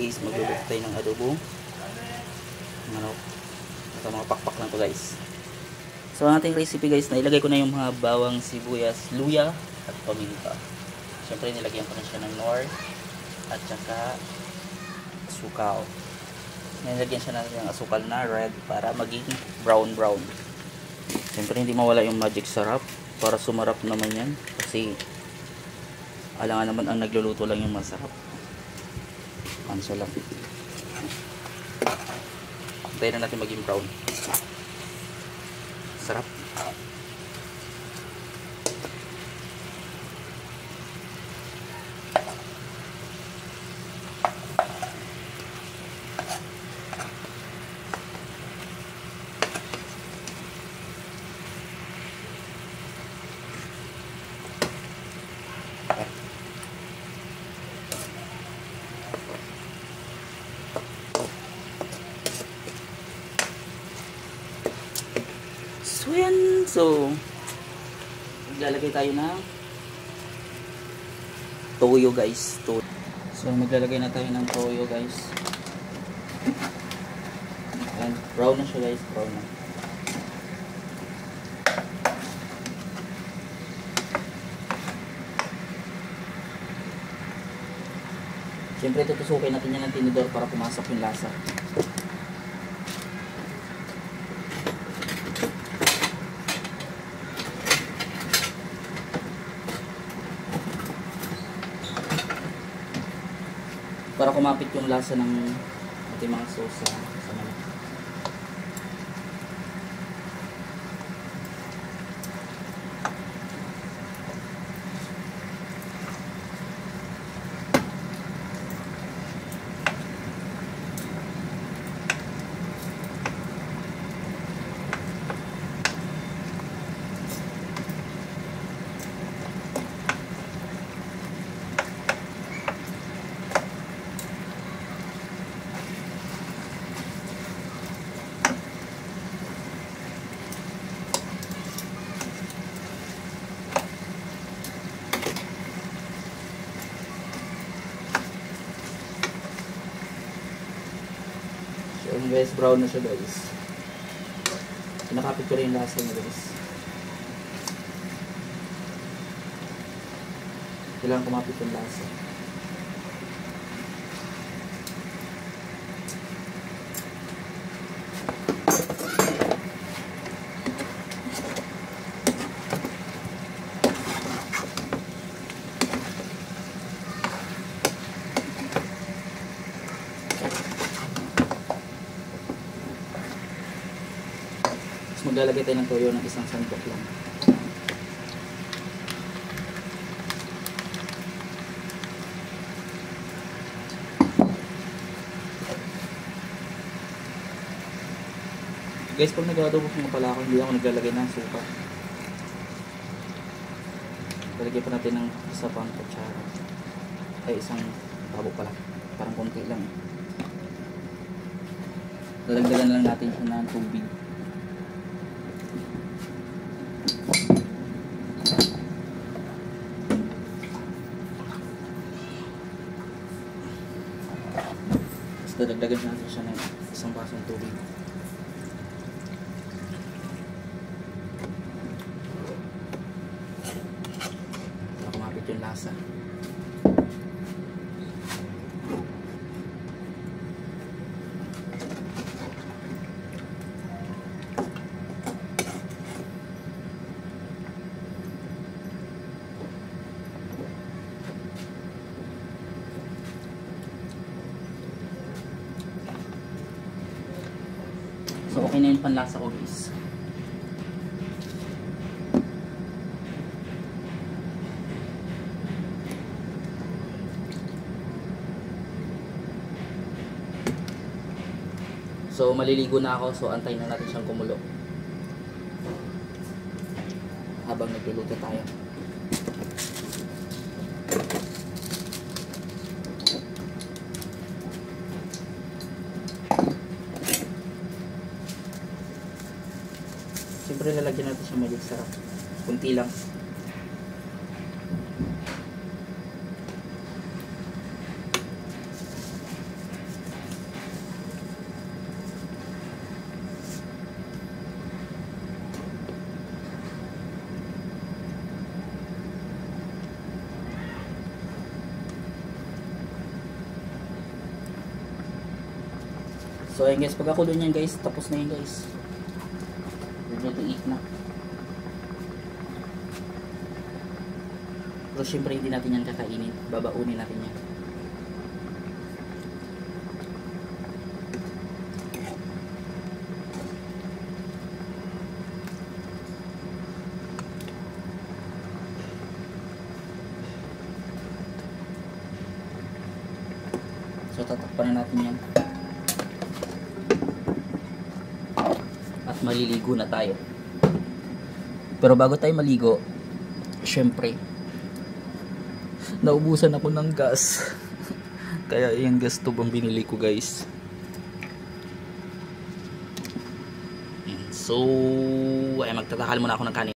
is magluluto tayo ng adobo manok. Ito mga pakpak lang to guys. So ang ating recipe guys, nailagay ko na yung mga bawang, sibuyas, luya at paminta. Siyempre nilagyan ko na siya ng nor at saka sukaw. Nilagyan siya ng asukal na red para maging brown. Siyempre hindi mawala yung magic sarap para sumarap naman yan. Kasi alangan naman ang nagluluto lang yung masarap. Anso lang. Tayo na natin maging brown. Sarap. So, maglalagay tayo ng toyo guys. So, maglalagay na tayo ng toyo guys. And brown na siya guys, brown na. Siyempre, tutusukin natin yan ng tinidor para pumasok yung lasa. Para kumapit yung lasa ng ating mga sauce sa manok. Guys, brown na siya guys. Pinakapit ko rin yung lasa niya guys. Kailangan kumapit yung lasa. Maglalagay tayo ng toyo ng isang sandok lang. Guys, pag nag-adobo ko pala ako, hindi ako naglalagay ng suka. Lalagay pa natin ng isa pang kutsara. Ay, isang tabo pala. Parang konti lang. Lalagdagan lang natin siya ng tubig. Dadagdagan natin siya ng isang basong tubig. Para kumapit yung lasa. So okay na yung panlasa ko guys. So maliligo na ako, so antayin na natin siyang kumulo habang nagluluto tayo. Siyempre lalagyan natin siya magic sarap. Kunti lang. So ayun guys, pag ako doon yan guys, tapos na yun guys. Ready to eat na. Pero syempre hindi natin yan kakainin, babaunin natin yan. So tatakpan na natin yan. At maliligo na tayo. Pero bago tayo maligo, syempre, naubusan ako ng gas. Kaya yung gas tube ang binili ko guys. So, ay magtatakal muna ako ng kanin.